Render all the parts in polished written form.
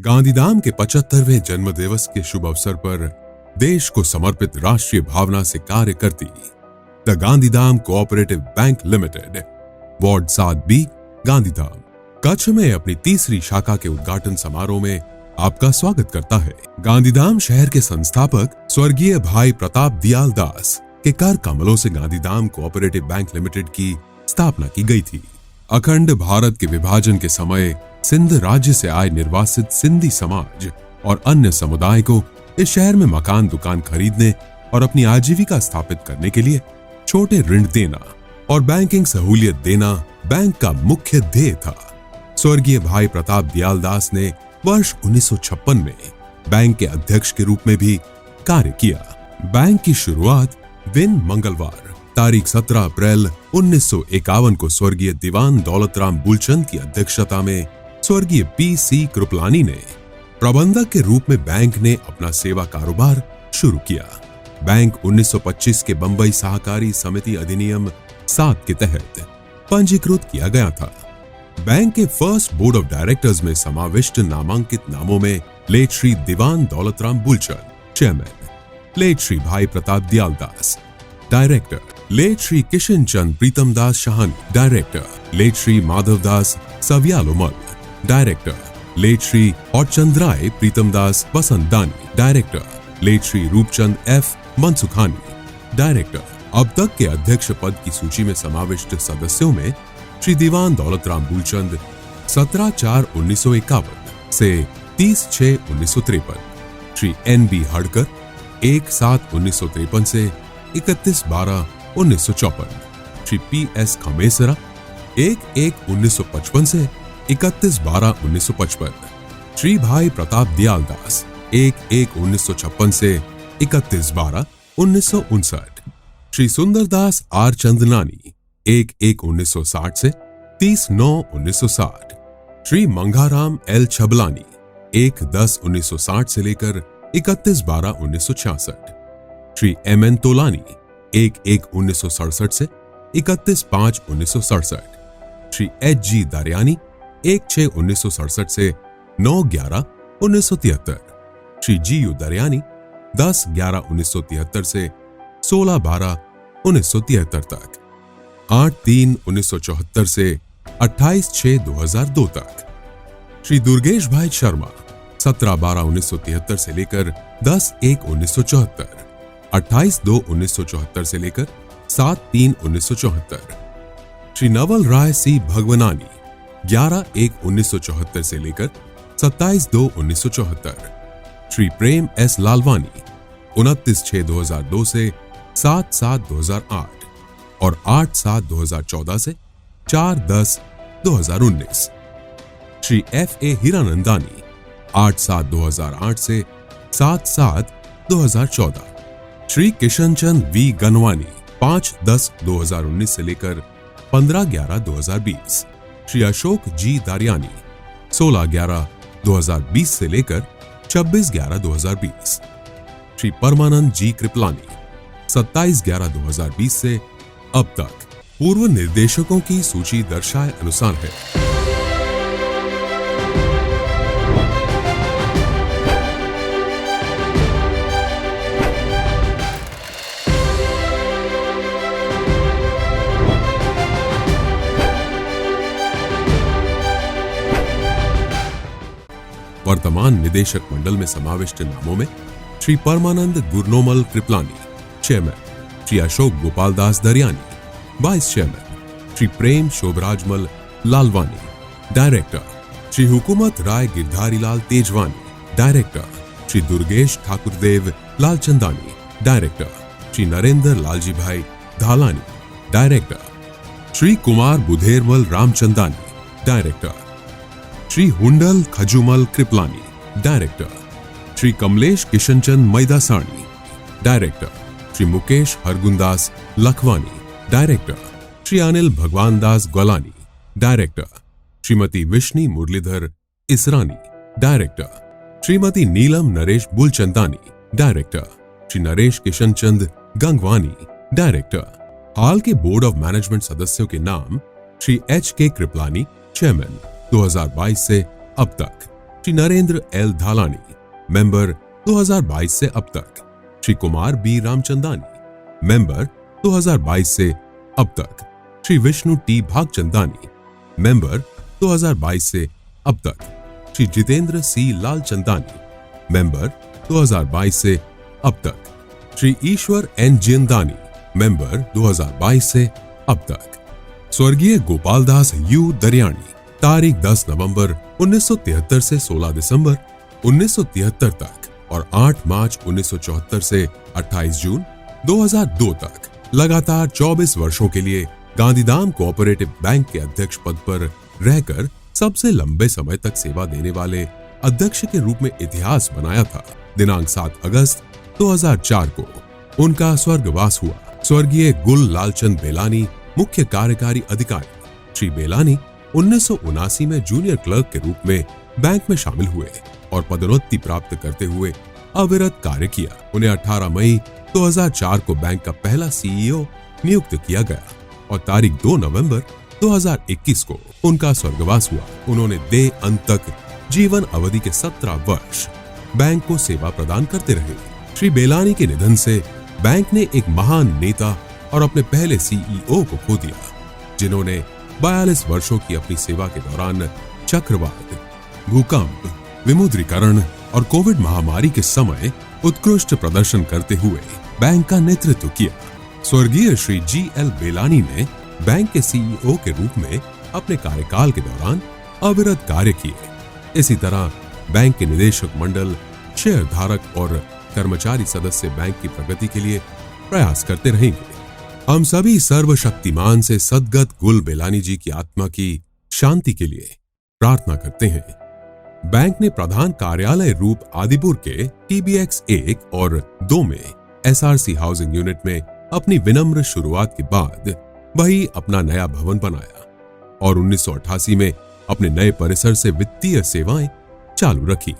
गांधीधाम के 75वें जन्म दिवस के शुभ अवसर पर देश को समर्पित राष्ट्रीय भावना से कार्य करती the Gandhidham cooperative bank limited, ward 7B, Gandhidham, Kutch में अपनी तीसरी शाखा के उद्घाटन समारोह में आपका स्वागत करता है। गांधीधाम शहर के संस्थापक स्वर्गीय भाई प्रताप दयाल दास के कर कमलों से गांधीधाम कोऑपरेटिव बैंक लिमिटेड की स्थापना की गई थी। अखंड भारत के विभाजन के समय सिंध राज्य से आए निर्वासित सिंधी समाज और अन्य समुदाय को इस शहर में मकान दुकान खरीदने और अपनी आजीविका स्थापित करने के लिए छोटे ऋण देना और बैंकिंग सहूलियत देना बैंक का मुख्य ध्येय था। स्वर्गीय भाई प्रताप दयाल दास ने वर्ष 1956 में बैंक के अध्यक्ष के रूप में भी कार्य किया। बैंक की शुरुआत दिन मंगलवार तारीख 17 अप्रैल 1951 को स्वर्गीय दीवान दौलतराम बुलचंद की अध्यक्षता में स्वर्गीय PC कृपलानी ने प्रबंधक के रूप में बैंक ने अपना सेवा कारोबार शुरू किया। बैंक 1925 के बंबई सहकारी समिति अधिनियम 7 के तहत पंजीकृत किया गया था। बैंक के फर्स्ट बोर्ड ऑफ डायरेक्टर्स में समाविष्ट नामांकित नामों में late Shri Diwan Daulatram Bulchand chairman, late Shri Bhai Pratap Dayal Das director, late Shri Kishan Chand Pritam Das Shahani director, late Shri Madhav Das Savyalomal director, late Shri और Chandray Pritam Das Basantani director, late Shri Roopchand F Mansukhani director. अब तक के अध्यक्ष पद की सूची में समाविष्ट सदस्यों में श्री दीवान दौलतराम बुलचंद 17/4/1951 से 30/6/1953, श्री NB हड़कर 1/7/1953 से 31/12/1954, श्री PS खमेसरा 1/1/1955 से 31/12/1955, श्री भाई प्रताप दयाल दास 1/1/1956 से 31/12/1959, श्री सुंदरदास R चंदनानी 1/1/1960 से 30/9/1960, श्री मंगाराम L छबलानी 1/10/1960 से लेकर 31/12/1966, श्री MN तोलानी 1/1/1967 से 31/5/1967, श्री HG दारियानी 1/6/1967 से 9/11/1973, श्री GU दारियानी 10/11/1973 से 16/12/1973 तक, 8/3/1974 से 28/6/2002 तक, श्री दुर्गेश भाई शर्मा 17/12/1973 से लेकर 10/1/1974, 28/2/1974 से लेकर 7/3/1974, श्री नवल राय C भगवनानी 11/1/1974 से लेकर 27/2/1974, श्री प्रेम S लालवानी 29/6/2002 से 7/7/2008 और 8/7/2014 से 4/10/2019, श्री FA हीरानंदानी 8/7/2008 से 7/7/2014, श्री किशन चंद V गनवानी 5/10/2019 से लेकर 15/11/2020, श्री अशोक G दारियानी 16/11/2020 से लेकर 26/11/2020, श्री परमानंद G कृपलानी 27/11/2020 से अब तक। पूर्व निर्देशकों की सूची दर्शाए अनुसार है। वर्तमान निदेशक मंडल में समाविष्ट नामों में Shri Parmanand Gurnomal Kripalani chairman, Shri Ashok Gopal Das Dariyani vice chairman, Shri Prem Shobhrajmal Lalwani director, Shri Hukumat Rai Girdhari Lal Tejwani director, Shri Durgesh Thakurdev Lalchandani director, Shri Narendra Lalji Bhai Dhalani director, Shri Kumar Budhermal Ramchandani director, Shri Hundal Khajumal Kripalani director, Shri Kamlesh Kishanchand Maidasani director, Shri Mukesh Hargundas Lakhwani director, Shri Anil Bhagwan Das Gwalani director, Shrimati Vishni Murlidhar Israni director, Shrimati Neelam Naresh Bulchandani director, Shri Naresh Kishanchand Gangwani director. हाल के बोर्ड ऑफ मैनेजमेंट सदस्यों के नाम: श्री HK कृपलानी चेयरमैन 2022 से अब तक, श्री नरेंद्र एल धालानी, मेंबर 2022 से अब तक। श्री कुमार बी रामचंदानी, मेंबर 2022 से अब तक। श्री विष्णु टी भागचंदानी, मेंबर 2022 से अब तक। श्री जितेंद्र सी लालचंदानी, मेंबर 2022 से अब तक। श्री ईश्वर एन जिंदानी, मेंबर 2022 से अब तक। स्वर्गीय गोपालदास यू दरियानी, तारीख 10 नवंबर 1973 से 16 दिसंबर 1973 तक और 8 मार्च 1974 से 28 जून 2002 तक लगातार 24 वर्षों के लिए गांधीधाम कोऑपरेटिव बैंक के अध्यक्ष पद पर रहकर सबसे लंबे समय तक सेवा देने वाले अध्यक्ष के रूप में इतिहास बनाया था। दिनांक 7 अगस्त 2004 को उनका स्वर्गवास हुआ। स्वर्गीय गुल लालचंद बेलानी, मुख्य कार्यकारी अधिकारी। श्री बेलानी 1979 में जूनियर क्लर्क के रूप में बैंक में शामिल हुए और पदोन्नति प्राप्त करते हुए अविरत कार्य किया। उन्हें 18 मई 2004 को बैंक का पहला सीईओ नियुक्त किया गया और तारीख 2 नवंबर 2021 को उनका स्वर्गवास हुआ। उन्होंने देह अंत तक जीवन अवधि के 17 वर्ष बैंक को सेवा प्रदान करते रहे। श्री बेलानी के निधन से बैंक ने एक महान नेता और अपने पहले सीईओ को खो दिया, जिन्होंने 42 वर्षों की अपनी सेवा के दौरान चक्रवात, भूकंप, विमुद्रीकरण और कोविड महामारी के समय उत्कृष्ट प्रदर्शन करते हुए बैंक का नेतृत्व किया। स्वर्गीय श्री GL बेलानी ने बैंक के सीईओ के रूप में अपने कार्यकाल के दौरान अविरत कार्य किए। इसी तरह बैंक के निदेशक मंडल, शेयर धारक और कर्मचारी सदस्य बैंक की प्रगति के लिए प्रयास करते रहेंगे। हम सभी सर्वशक्तिमान से सद्गत गुल बेलानी जी की आत्मा की शांति के लिए प्रार्थना करते हैं। बैंक ने प्रधान कार्यालय रूप आदिपुर के TBX 1 और 2 में SRC हाउसिंग यूनिट में अपनी विनम्र शुरुआत के बाद वही अपना नया भवन बनाया और 1988 में अपने नए परिसर से वित्तीय सेवाएं चालू रखी।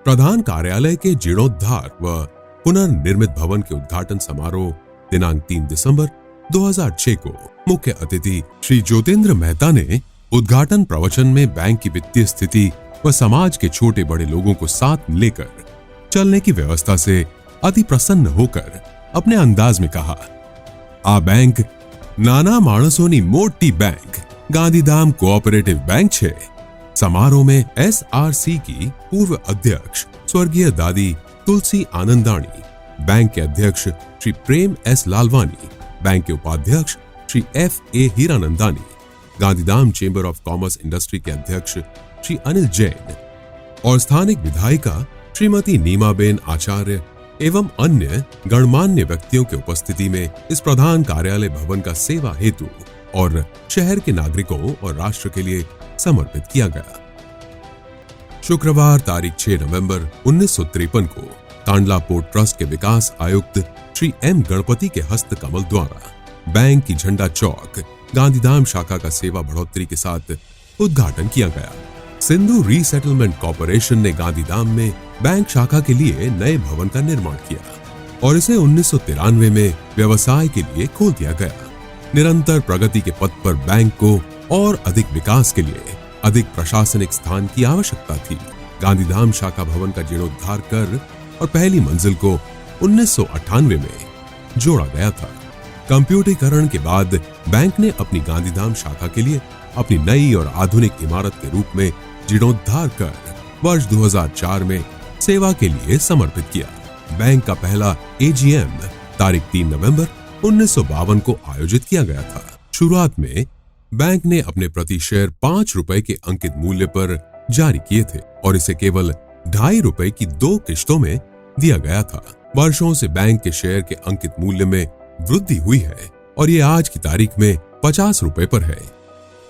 प्रधान कार्यालय के जीर्णोद्धार व पुनर्निर्मित भवन के उद्घाटन समारोह दिनांक 3 दिसंबर 2006 को मुख्य अतिथि श्री ज्योतिंद्र मेहता ने उद्घाटन प्रवचन में बैंक की वित्तीय स्थिति व समाज के छोटे बड़े लोगों को साथ लेकर चलने की व्यवस्था से अति प्रसन्न होकर अपने अंदाज में कहा, आ बैंक नाना माणसोनी मोटी बैंक गांधीधाम कोऑपरेटिव बैंक छे। समारोह में SRC की पूर्व अध्यक्ष स्वर्गीय दादी तुलसी आनंदाणी, बैंक के अध्यक्ष श्री प्रेम S लालवानी, बैंक के उपाध्यक्ष Shri FA Hiranandani, Gandhidham chamber of commerce industry के अध्यक्ष श्री अनिल जैन और स्थानिक विधायिका श्रीमती नीमाबेन आचार्य एवं अन्य गणमान्य व्यक्तियों के उपस्थिति में इस प्रधान कार्यालय भवन का सेवा हेतु और शहर के नागरिकों और राष्ट्र के लिए समर्पित किया गया। शुक्रवार तारीख 6 नवंबर 1953 को कांडला पोर्ट ट्रस्ट के विकास आयुक्त श्री M गणपति के हस्त कमल द्वारा बैंक की झंडा चौक गांधीधाम शाखा का सेवा बढ़ोतरी के साथ उद्घाटन किया गया। सिंधु रीसेटलमेंट कॉर्पोरेशन ने गांधीधाम में बैंक शाखा के लिए नए भवन का निर्माण किया और इसे 1993 में व्यवसाय के लिए खोल दिया गया। निरंतर प्रगति के पथ पर बैंक को और अधिक विकास के लिए अधिक प्रशासनिक स्थान की आवश्यकता थी। गांधीधाम शाखा भवन का जीर्णोद्धार कर और पहली मंजिल को 1998 में जोड़ा गया था। कंप्यूटरीकरण के बाद बैंक ने अपनी गांधीधाम शाखा के लिए अपनी नई और आधुनिक इमारत के रूप में जीर्णोद्धार कर वर्ष 2004 में सेवा के लिए समर्पित किया। बैंक का पहला AGM तारीख 3 नवंबर 1952 को आयोजित किया गया था। शुरुआत में बैंक ने अपने प्रति शेयर 5 रुपए के अंकित मूल्य पर जारी किए थे और इसे केवल 2.5 रुपए की 2 किश्तों में दिया गया था। वर्षों से बैंक के शेयर के अंकित मूल्य में वृद्धि हुई है और ये आज की तारीख में 50 रुपए पर है।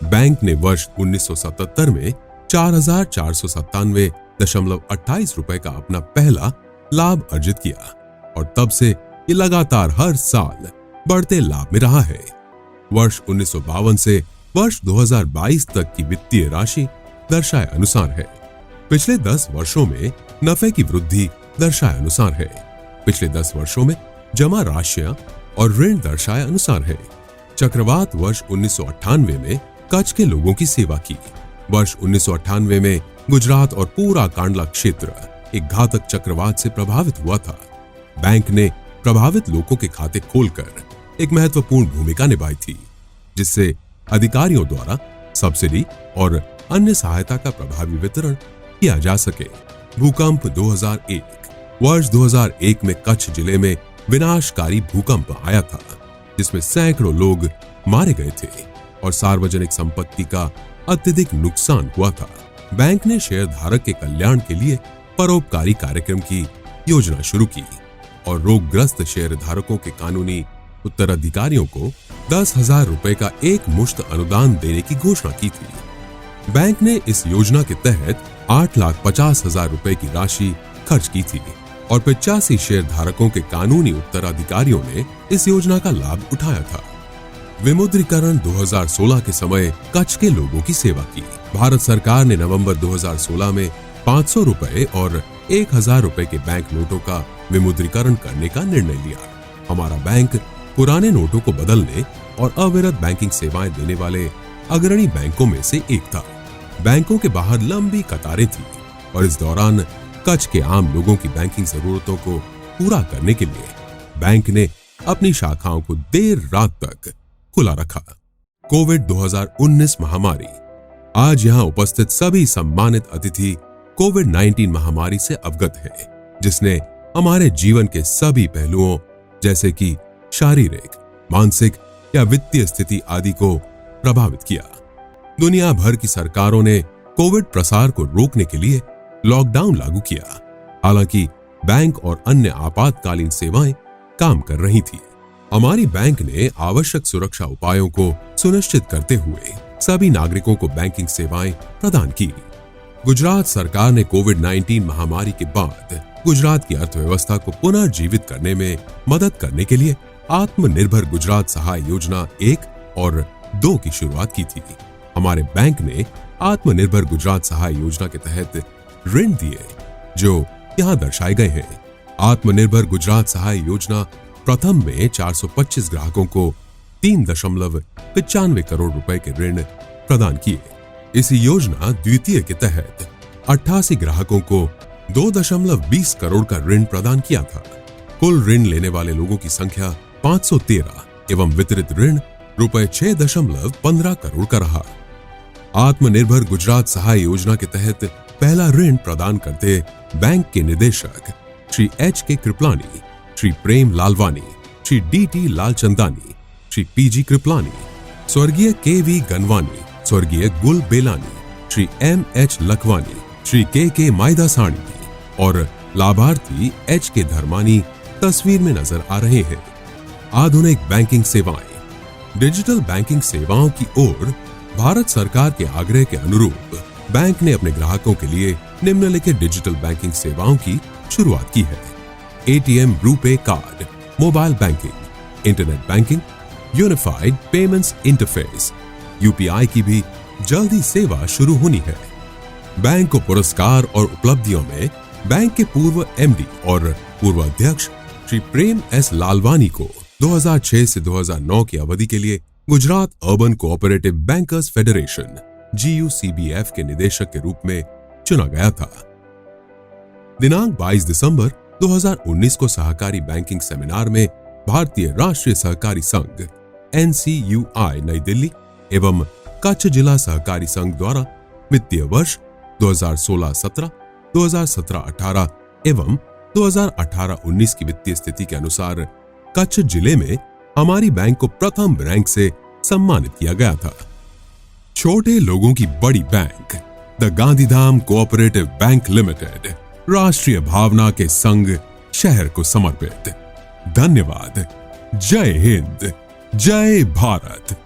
बैंक ने वर्ष 1977 में 4,497.28 रुपए का अपना पहला लाभ अर्जित किया और तब से ये लगातार हर साल बढ़ते लाभ में रहा है। वर्ष 1952 से वर्ष 2022 तक की वित्तीय राशि दर्शाए अनुसार है। पिछले 10 वर्षों में नफे की वृद्धि दर्शाए अनुसार है। पिछले 10 वर्षों में जमा राशियां और ऋण दर्शाए अनुसार है। चक्रवात वर्ष 1998 में कच्छ के लोगों की सेवा की। वर्ष 1998 में गुजरात और पूरा कांडला क्षेत्र एक घातक चक्रवात से प्रभावित हुआ था। बैंक ने प्रभावित लोगों के खाते खोलकर एक महत्वपूर्ण भूमिका निभाई थी, जिससे अधिकारियों द्वारा सब्सिडी और अन्य सहायता का प्रभावी वितरण किया जा सके। भूकंप 2001 वर्ष 2001 में कच्छ जिले में विनाशकारी भूकंप आया था, जिसमें सैकड़ों लोग मारे गए थे और सार्वजनिक संपत्ति का अत्यधिक नुकसान हुआ था। बैंक ने शेयरधारक के कल्याण के लिए परोपकारी कार्यक्रम की योजना शुरू की और रोगग्रस्त शेयरधारकों के कानूनी उत्तराधिकारियों को 10,000 रुपए का एक मुश्त अनुदान देने की घोषणा की थी। बैंक ने इस योजना के तहत 8,50,000 रुपए की राशि खर्च की थी और 85 शेयरधारकों के कानूनी उत्तराधिकारियों ने इस योजना का लाभ उठाया था। विमुद्रीकरण 2016 के समय कच्छ के लोगों की सेवा की। भारत सरकार ने नवंबर 2016 में 500 रुपए और 1,000 रुपए के बैंक नोटों का विमुद्रीकरण करने का निर्णय लिया। हमारा बैंक पुराने नोटों को बदलने और अविरत बैंकिंग सेवाएं देने वाले अग्रणी बैंकों में से एक था। बैंकों के बाहर लंबी कतारें थी और इस दौरान कच्छ के आम लोगों की बैंकिंग जरूरतों को पूरा करने के लिए बैंक ने अपनी शाखाओं को देर रात तक खुला रखा। कोविड 2019 महामारी। आज यहाँ उपस्थित सभी सम्मानित अतिथि कोविड-19 महामारी से अवगत है, जिसने हमारे जीवन के सभी पहलुओं जैसे कि शारीरिक, मानसिक या वित्तीय स्थिति आदि को प्रभावित किया। दुनिया भर की सरकारों ने कोविड प्रसार को रोकने के लिए लॉकडाउन लागू किया। हालांकि बैंक और अन्य आपातकालीन सेवाएं काम कर रही थी। हमारी बैंक ने आवश्यक सुरक्षा उपायों को सुनिश्चित करते हुए सभी नागरिकों को बैंकिंग सेवाएं प्रदान की। गुजरात सरकार ने कोविड-19 महामारी के बाद गुजरात की अर्थव्यवस्था को पुनर्जीवित करने में मदद करने के लिए आत्मनिर्भर गुजरात सहाय योजना 1 और 2 की शुरुआत की थी। हमारे बैंक ने आत्मनिर्भर गुजरात सहाय योजना के तहत ऋण दिए, जो यहाँ दर्शाए गए हैं। आत्मनिर्भर गुजरात सहाय योजना प्रथम में 425 ग्राहकों को 3.95 करोड़ रुपए के ऋण प्रदान किए। इस योजना द्वितीय के तहत 88 ग्राहकों को 2.20 करोड़ का ऋण प्रदान किया था। कुल ऋण लेने वाले लोगों की संख्या 513 एवं वितरित ऋण रुपए 6.15 करोड़ का रहा। आत्मनिर्भर गुजरात सहाय योजना के तहत पहला ऋण प्रदान करते बैंक के निदेशक Shri H.K. Kripalani, Shri Prem Lalwani, Shri D.T. Lalchandani, Shri P.G. Kripalani, स्वर्गीय K.V. गनवानी, स्वर्गीय गुल बेलानी, श्री M.H. लखवानी, श्री K.K. माइदासाणी और लाभार्थी H.K. धर्मानी तस्वीर में नजर आ रहे हैं। आधुनिक बैंकिंग सेवाएं। डिजिटल बैंकिंग सेवाओं की ओर भारत सरकार के आग्रह के अनुरूप बैंक ने अपने ग्राहकों के लिए निम्नलिखित डिजिटल बैंकिंग सेवाओं की शुरुआत की है। ATM RuPay card, mobile banking, internet banking, unified payments interface, UPI की भी जल्दी सेवा शुरू होनी है। बैंक को पुरस्कार और उपलब्धियों में बैंक के पूर्व MD और पूर्व अध्यक्ष श्री प्रेम S. लालवानी को 2006 से 2009 की अवधि के लिए Gujarat urban cooperative bankers federation GUCBF के निदेशक के रूप में चुना गया था। दिनांक 22 दिसंबर 2019 को सहकारी बैंकिंग सेमिनार में भारतीय राष्ट्रीय सहकारी संघ NCUI नई दिल्ली एवं कच्छ जिला सहकारी संघ द्वारा वित्तीय वर्ष 2016-17, 2017-18 एवं 2018-19 की वित्तीय स्थिति के अनुसार कच्छ जिले में हमारी बैंक को प्रथम रैंक से सम्मानित किया गया था। छोटे लोगों की बड़ी bank the Gandhidham cooperative bank limited राष्ट्रीय भावना के संग शहर को समर्पित। धन्यवाद। जय हिंद, जय भारत।